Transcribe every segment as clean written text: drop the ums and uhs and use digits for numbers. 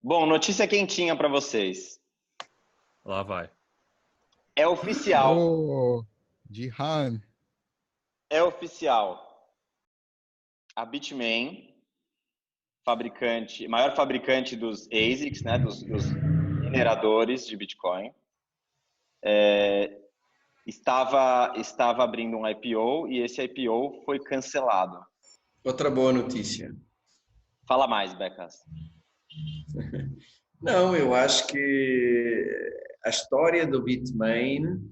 Bom, notícia quentinha para vocês. Lá vai. É oficial. Oh, Jihan. É oficial. A Bitmain, maior fabricante dos ASICs, né, dos mineradores de Bitcoin, estava abrindo um IPO e esse IPO foi cancelado. Outra boa notícia. Fala mais, Becas. Não, eu acho que a história do Bitmain...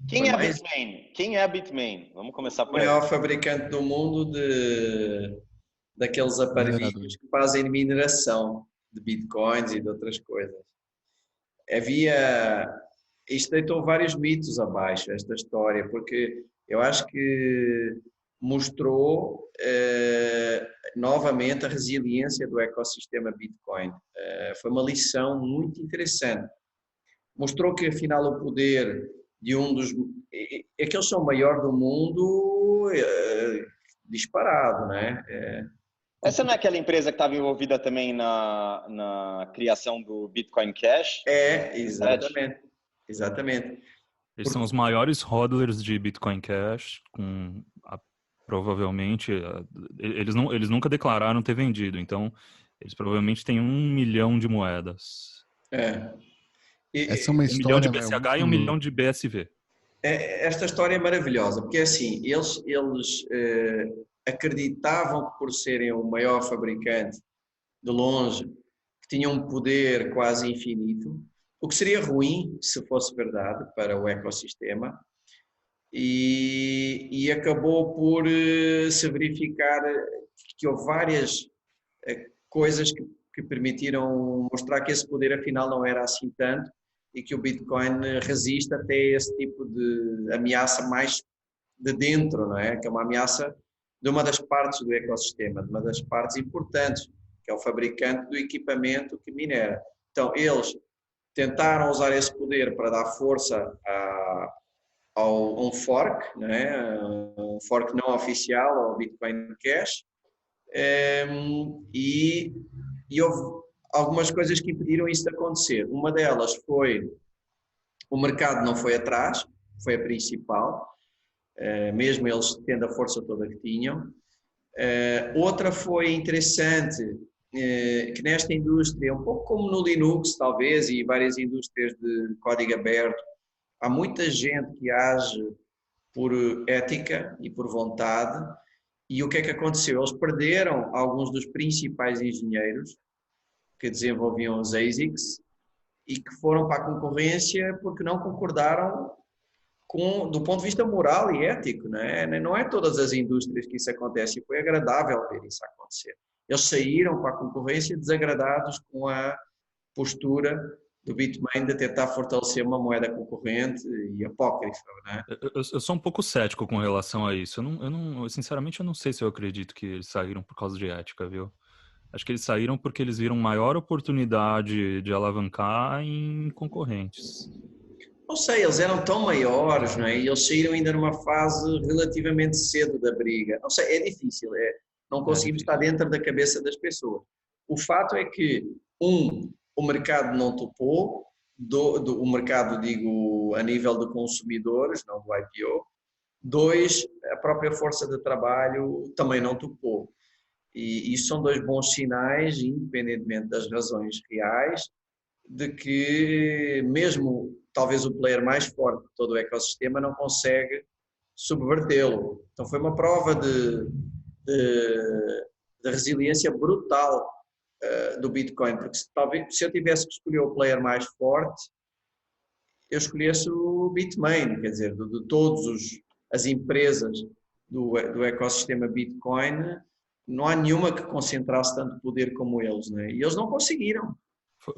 Quem é a Bitmain? Quem é a Bitmain? Vamos começar por aí. O maior fabricante do mundo daqueles aparelhos que fazem mineração de Bitcoins e de outras coisas. Isto deitou vários mitos abaixo, esta história, porque eu acho que mostrou novamente a resiliência do ecossistema Bitcoin. Foi uma lição muito interessante. Mostrou que, afinal, o poder de um dos... Aqueles são o maior do mundo disparado, né? Essa não é aquela empresa que estava envolvida também na criação do Bitcoin Cash? Exatamente. Exatamente. Eles são os maiores hodlers de Bitcoin Cash, provavelmente, eles nunca declararam ter vendido, então eles provavelmente têm 1 milhão de moedas. Essa é uma 1 milhão de história, BCH e 1 milhão de BSV. Esta história é maravilhosa, porque assim, eles acreditavam que por serem o maior fabricante de longe, que tinham um poder quase infinito, o que seria ruim se fosse verdade para o ecossistema, e acabou por se verificar que houve várias coisas que permitiram mostrar que esse poder afinal não era assim tanto e que o Bitcoin resiste até esse tipo de ameaça mais de dentro, não é? Que é uma ameaça de uma das partes do ecossistema, de uma das partes importantes, que é o fabricante do equipamento que minera. Então, eles tentaram usar esse poder para dar força a um fork, não é? Um fork não oficial ao Bitcoin Cash, e houve algumas coisas que impediram isso de acontecer. Uma delas foi o mercado não foi atrás, foi a principal, mesmo eles tendo a força toda que tinham. Outra foi interessante, que nesta indústria, um pouco como no Linux talvez, e várias indústrias de código aberto, há muita gente que age por ética e por vontade, e o que é que aconteceu? Eles perderam alguns dos principais engenheiros que desenvolviam os ASICs e que foram para a concorrência porque não concordaram do ponto de vista moral e ético, não é? Não é todas as indústrias que isso acontece, e foi agradável ver isso acontecer. Eles saíram para a concorrência desagradados com a postura do Bitmain de tentar fortalecer uma moeda concorrente e apócrifa, não é? Eu sou um pouco cético com relação a isso. Sinceramente, eu não sei se eu acredito que eles saíram por causa de ética, viu? Acho que eles saíram porque eles viram maior oportunidade de alavancar em concorrentes. Não sei, eles eram tão maiores, não é? E eles saíram ainda numa fase relativamente cedo da briga. Não sei, é difícil, não conseguimos estar dentro da cabeça das pessoas. O fato é que, o mercado não topou, o mercado, digo, a nível de consumidores, não do IPO. 2, a própria força de trabalho também não topou. E isso são 2 bons sinais, independentemente das razões reais, de que mesmo talvez o player mais forte de todo o ecossistema não consegue subvertê-lo. Então foi uma prova de resiliência brutal do Bitcoin, porque se eu tivesse que escolher o player mais forte, eu escolhesse o Bitmain, quer dizer, de todas as empresas do ecossistema Bitcoin, não há nenhuma que concentrasse tanto poder como eles, né? E eles não conseguiram.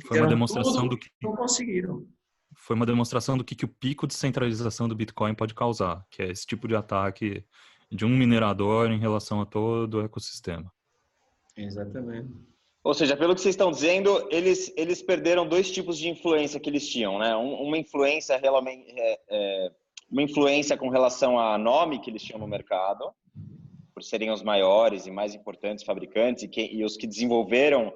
Foi uma demonstração do que não conseguiram. Foi uma demonstração do que o pico de centralização do Bitcoin pode causar, que é esse tipo de ataque de um minerador em relação a todo o ecossistema. Exatamente. Ou seja, pelo que vocês estão dizendo, eles perderam 2 tipos de influência que eles tinham, né? Uma influência realmente, uma influência com relação a nome que eles tinham no mercado, por serem os maiores e mais importantes fabricantes e os que desenvolveram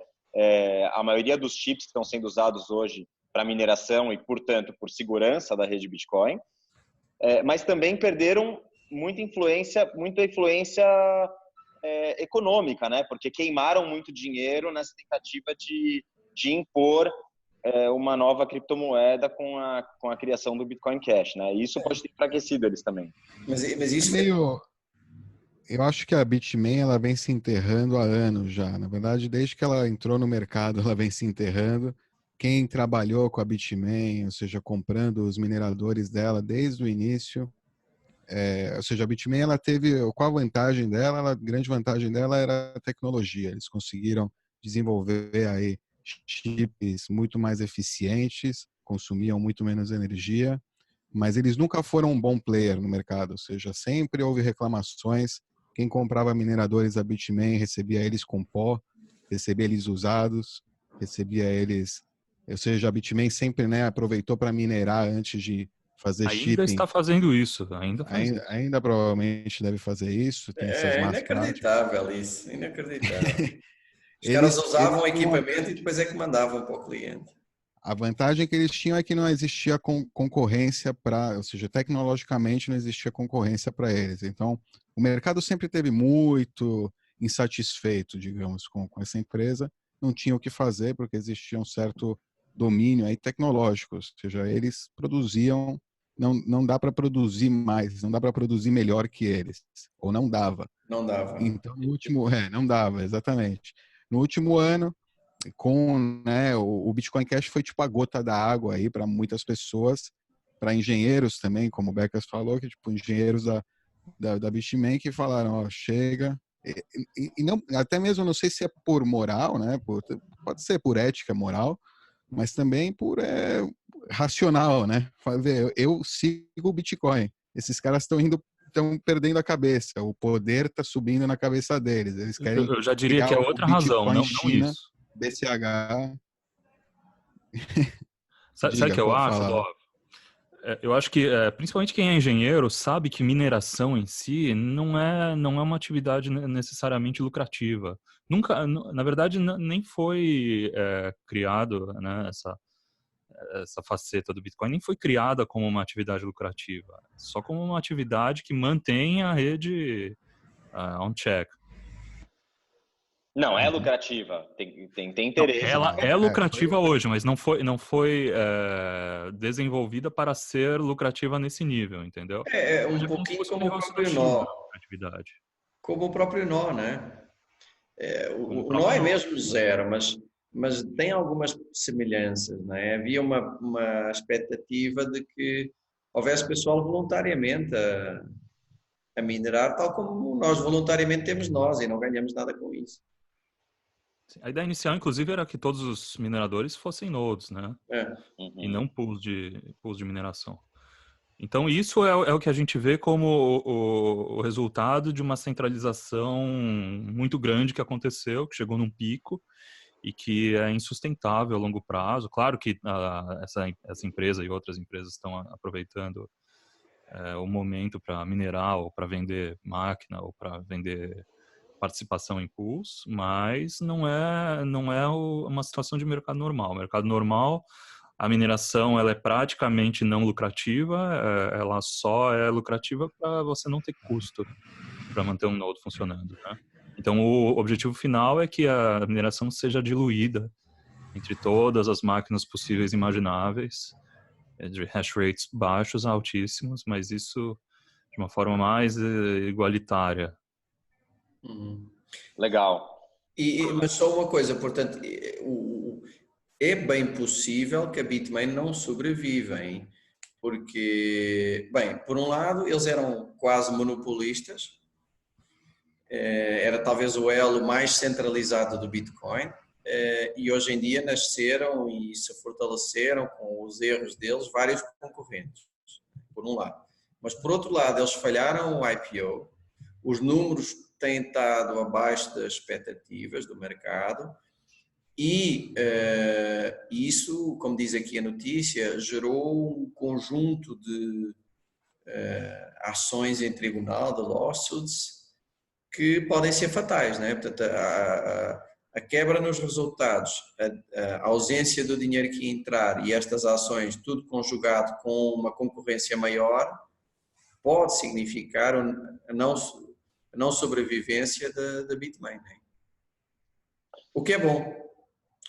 a maioria dos chips que estão sendo usados hoje para mineração e, portanto, por segurança da rede Bitcoin, mas também perderam muita influência econômica, né? Porque queimaram muito dinheiro nessa tentativa de impor uma nova criptomoeda com a criação do Bitcoin Cash, né? E isso pode ter enfraquecido eles também. Mas isso meio... Eu acho que a Bitmain ela vem se enterrando há anos já. Na verdade, desde que ela entrou no mercado, ela vem se enterrando. Quem trabalhou com a Bitmain, ou seja, comprando os mineradores dela desde o início, ou seja, a Bitmain ela teve qual a vantagem dela? A grande vantagem dela era a tecnologia. Eles conseguiram desenvolver aí chips muito mais eficientes, consumiam muito menos energia, mas eles nunca foram um bom player no mercado. Ou seja, sempre houve reclamações. Quem comprava mineradores da Bitmain recebia eles com pó, recebia eles usados, recebia eles... Ou seja, a Bitmain sempre, né, aproveitou para minerar antes de fazer Ainda shipping. está fazendo isso, Ainda provavelmente deve fazer isso, tem essas más inacreditável práticas. isso, inacreditável. Os Eles caras usavam o tinham... equipamento e depois é que mandavam para o cliente. A vantagem que eles tinham é que não existia concorrência ou seja, tecnologicamente não existia concorrência para eles. Então, o mercado sempre teve muito insatisfeito, digamos, com essa empresa. Não tinha o que fazer porque existia um certo domínio aí tecnológico. Ou seja, eles produziam, não dá para produzir mais, não dá para produzir melhor que eles, ou não dava. Não dava. Então, não dava, exatamente. No último ano, né, o Bitcoin Cash foi tipo a gota da água aí para muitas pessoas, para engenheiros também, como o Becas falou, que tipo engenheiros da Bitmain que falaram, ó, chega. E não, até mesmo não sei se é por moral, né, pode ser por ética moral, mas também por racional, né? Eu sigo o Bitcoin. Esses caras estão perdendo a cabeça. O poder está subindo na cabeça deles. Eles querem eu já diria criar que é o outra razão, Bitcoin não China, isso. BCH. Sabe o que eu acho, fala. Dov? Eu acho que, principalmente quem é engenheiro, sabe que mineração em si não é uma atividade necessariamente lucrativa. Nunca, na verdade, nem foi criado, né, essa faceta do Bitcoin, nem foi criada como uma atividade lucrativa, só como uma atividade que mantém a rede on check. Não, é lucrativa. Tem interesse. Ela é lucrativa hoje, mas não foi desenvolvida para ser lucrativa nesse nível, entendeu? Um pouquinho como o próprio nó. Como o próprio nó, né? O nó é mesmo zero, mas tem algumas semelhanças, né? Havia uma expectativa de que houvesse pessoal voluntariamente a minerar, tal como nós voluntariamente temos nós e não ganhamos nada com isso. A ideia inicial, inclusive, era que todos os mineradores fossem nodes, né? E não pools de mineração. Então, isso é o que a gente vê como o resultado de uma centralização muito grande que aconteceu, que chegou num pico e que é insustentável a longo prazo. Claro que essa empresa e outras empresas estão aproveitando o momento para minerar ou para vender máquina ou para vender participação em pools, mas não é uma situação de mercado normal. O mercado normal, a mineração ela é praticamente não lucrativa, ela só é lucrativa para você não ter custo para manter um node funcionando, né? Então, o objetivo final é que a mineração seja diluída entre todas as máquinas possíveis e imagináveis, de hash rates baixos a altíssimos, mas isso de uma forma mais igualitária. Legal. Mas só uma coisa, portanto, é bem possível que a Bitmain não sobreviva, hein? Porque, bem, por um lado, eles eram quase monopolistas, era talvez o elo mais centralizado do Bitcoin, e hoje em dia nasceram e se fortaleceram com os erros deles vários concorrentes, por um lado. Mas por outro lado, eles falharam o IPO, os números têm estado abaixo das expectativas do mercado e isso, como diz aqui a notícia, gerou um conjunto de ações em tribunal, de lawsuits, que podem ser fatais, né? Portanto, a quebra nos resultados, a ausência do dinheiro que ia entrar e estas ações, tudo conjugado com uma concorrência maior, pode significar a não sobrevivência da Bitmain. Né? O que é bom.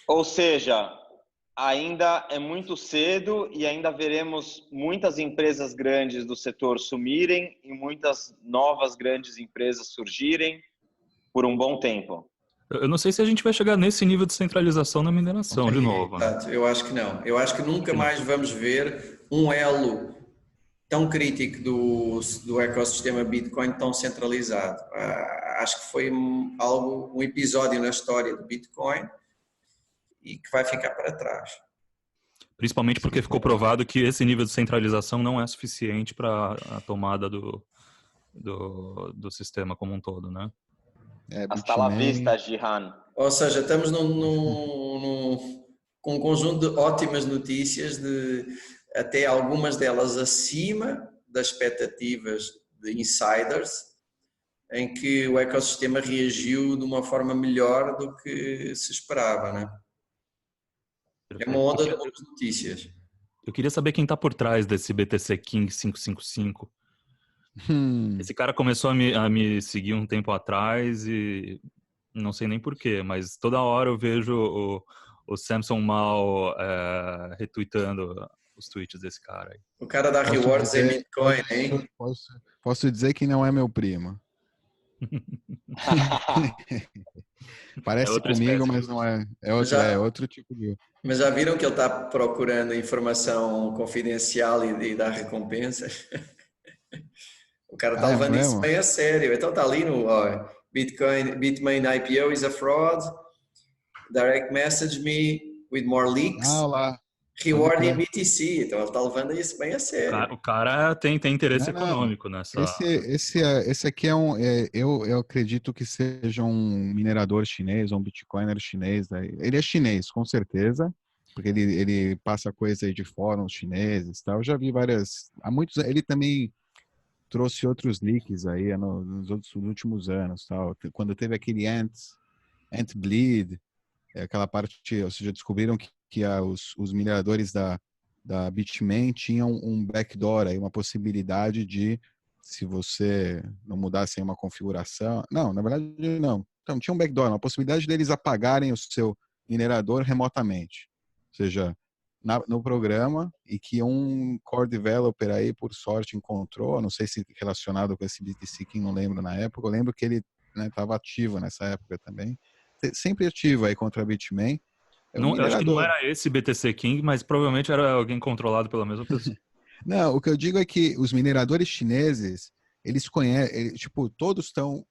Ou seja, ainda é muito cedo e ainda veremos muitas empresas grandes do setor sumirem e muitas novas grandes empresas surgirem por um bom tempo. Eu não sei se a gente vai chegar nesse nível de centralização na mineração de novo. Exato, eu acho que não. Eu acho que nunca mais vamos ver um elo tão crítico do ecossistema Bitcoin tão centralizado. Acho que foi um episódio na história do Bitcoin e que vai ficar para trás. Principalmente porque ficou provado que esse nível de centralização não é suficiente para a tomada do sistema como um todo, né? Hasta la vista, Jihan. Ou seja, estamos com um conjunto de ótimas notícias, até algumas delas acima das expectativas de insiders, em que o ecossistema reagiu de uma forma melhor do que se esperava, né? É uma onda de boas notícias. Eu queria saber quem está por trás desse BTC King 555. Esse cara começou a me seguir um tempo atrás e não sei nem porquê, mas toda hora eu vejo o Samson Mal retweetando os tweets desse cara aí. O cara da Rewards em Bitcoin, hein? Posso dizer que não é meu primo. Parece comigo, mas não é. É outro tipo de... Mas já viram que ele está procurando informação confidencial e dá recompensas? O cara está levando isso bem a sério. Então está ali no Bitmain IPO is a fraud. Direct message me with more leaks. Lá. Rewarding BTC. Então ele está levando isso bem a sério. O cara tem interesse econômico nessa... Esse aqui eu acredito que seja um minerador chinês, um bitcoiner chinês. Ele é chinês, com certeza, porque ele passa coisa aí de fóruns chineses, tal. Eu já vi várias... Ele também trouxe outros leaks aí nos últimos anos, tal. Quando teve aquele Antbleed, aquela parte, ou seja, descobriram que os mineradores da Bitmain tinham um backdoor, aí, uma possibilidade de, se você não mudasse aí uma configuração... Não, na verdade, não. Então, tinha um backdoor, uma possibilidade deles apagarem o seu minerador remotamente. Ou seja, no programa, e que um core developer aí, por sorte, encontrou, não sei se relacionado com esse BTC King, não lembro na época, eu lembro que ele estava ativo nessa época também, sempre ativo aí contra a Bitmain. Eu acho que não era esse BTC King, mas provavelmente era alguém controlado pela mesma pessoa. Não, o que eu digo é que os mineradores chineses, eles conhecem, tipo, todos estão...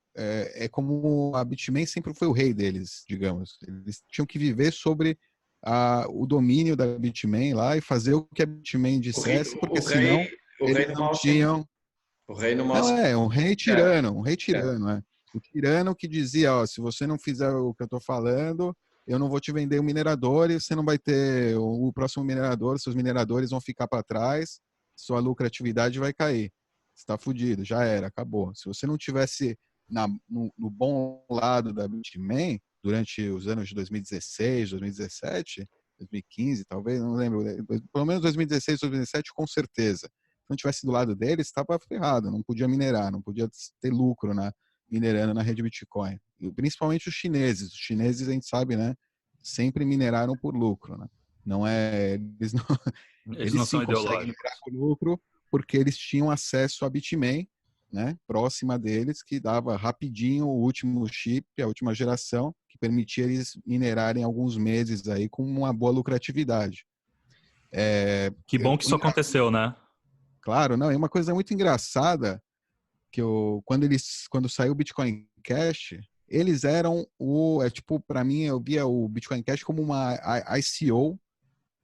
como a Bitmain sempre foi o rei deles, digamos. Eles tinham que viver sobre o domínio da Bitmain lá e fazer o que a Bitmain dissesse, porque senão eles não tinham... O rei no Não, um rei tirano, né? O tirano que dizia, ó, se você não fizer o que eu tô falando, eu não vou te vender o minerador e você não vai ter o próximo minerador, seus mineradores vão ficar para trás, sua lucratividade vai cair. Você tá fudido, já era, acabou. Se você não tivesse no bom lado da Bitmain, durante os anos de 2016, 2017, 2015, talvez, não lembro, pelo menos 2016, 2017, com certeza. Se não tivesse do lado deles, estava ferrado, não podia minerar, não podia ter lucro minerando na rede Bitcoin. E principalmente os chineses. Os chineses, a gente sabe, né, sempre mineraram por lucro, né? Não é... Eles não são conseguem minerar por lucro porque eles tinham acesso à Bitmain, né, próxima deles, que dava rapidinho o último chip, a última geração, que permitia eles minerarem alguns meses aí com uma boa lucratividade. Que bom que isso aconteceu, né? Claro, não. E uma coisa muito engraçada, que quando saiu o Bitcoin Cash, eles eram para mim, eu via o Bitcoin Cash como uma ICO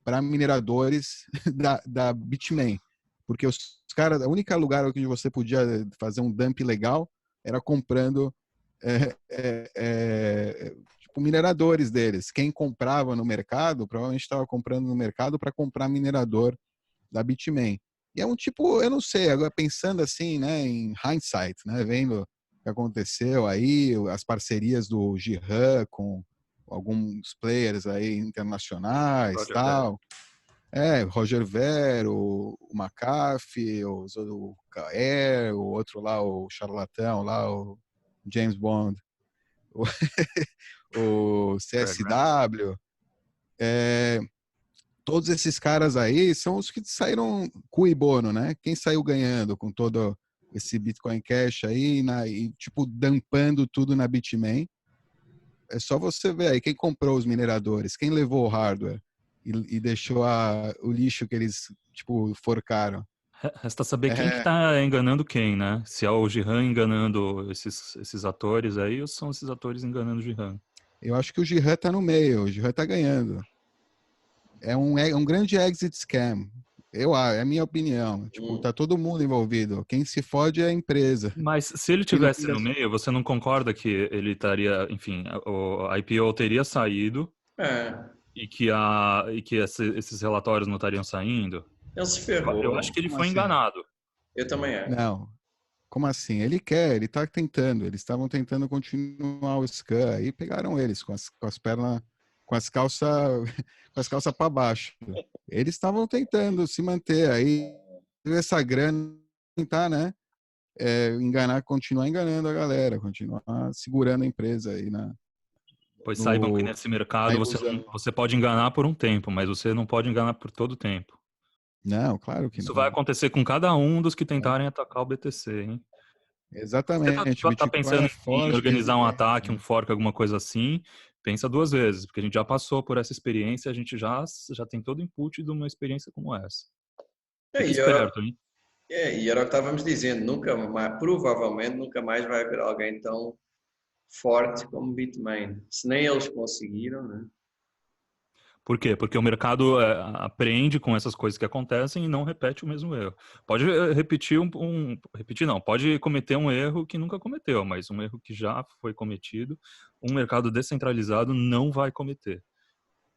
para mineradores da Bitmain. Porque os caras, o único lugar onde você podia fazer um dump legal era comprando mineradores deles. Quem comprava no mercado, provavelmente estava comprando no mercado para comprar minerador da Bitmain. E é um tipo, eu não sei, agora pensando assim, né, em hindsight, né, vendo o que aconteceu aí, as parcerias do Jihan com alguns players aí internacionais, Roger tal. Roger Ver, o McAfee, o Kaer, o outro lá, o charlatão lá, o James Bond, o, o CSW. Todos esses caras aí são os que saíram cu e bono, né? Quem saiu ganhando com todo esse Bitcoin Cash aí, e tipo, dampando tudo na Bitmain. É só você ver aí quem comprou os mineradores, quem levou o hardware e deixou o lixo que eles, tipo, forcaram. Resta saber quem que tá enganando quem, né? Se é o Jihan enganando esses atores aí, ou são esses atores enganando o Jihan? Eu acho que o Jihan tá no meio, o Jihan tá ganhando. É um grande exit scam. É a minha opinião. Tipo, tá todo mundo envolvido. Quem se fode é a empresa. Mas se ele tivesse no meio, você não concorda que ele estaria, enfim, a IPO teria saído e que esses relatórios não estariam saindo? Ele se ferrou. Eu acho que ele Como foi assim? enganado. Eu também acho. Não. Como assim? Ele tá tentando. Eles estavam tentando continuar o scan. Aí pegaram eles com as pernas, com as calças para baixo. Eles estavam tentando se manter. Aí essa grana tentar, né? Continuar enganando a galera, continuar segurando a empresa aí Pois saibam que nesse mercado você pode enganar por um tempo, mas você não pode enganar por todo o tempo. Não, claro que Isso não. vai acontecer com cada um dos que tentarem atacar o BTC, hein? Exatamente. Você tá Bitcoin pensando é em forte, organizar um resistente. ataque, um fork, alguma coisa assim, pensa duas vezes, porque a gente já passou por essa experiência, a gente já tem todo o input de uma experiência como essa. Fica esperto, hein? E era o que estávamos dizendo, nunca mais, provavelmente nunca mais vai haver alguém tão forte como Bitmain. Se nem eles conseguiram, né? Por quê? Porque o mercado aprende com essas coisas que acontecem e não repete o mesmo erro. Pode repetir repetir não, pode cometer um erro que nunca cometeu, mas um erro que já foi cometido, um mercado descentralizado não vai cometer.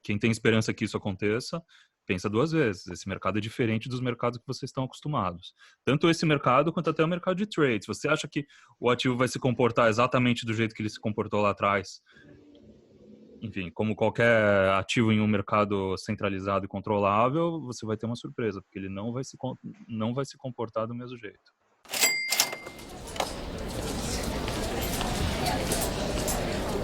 Quem tem esperança que isso aconteça, pensa duas vezes. Esse mercado é diferente dos mercados que vocês estão acostumados. Tanto esse mercado quanto até o mercado de trades. Você acha que o ativo vai se comportar exatamente do jeito que ele se comportou lá atrás? Enfim, como qualquer ativo em um mercado centralizado e controlável, você vai ter uma surpresa, porque ele não vai se comportar do mesmo jeito.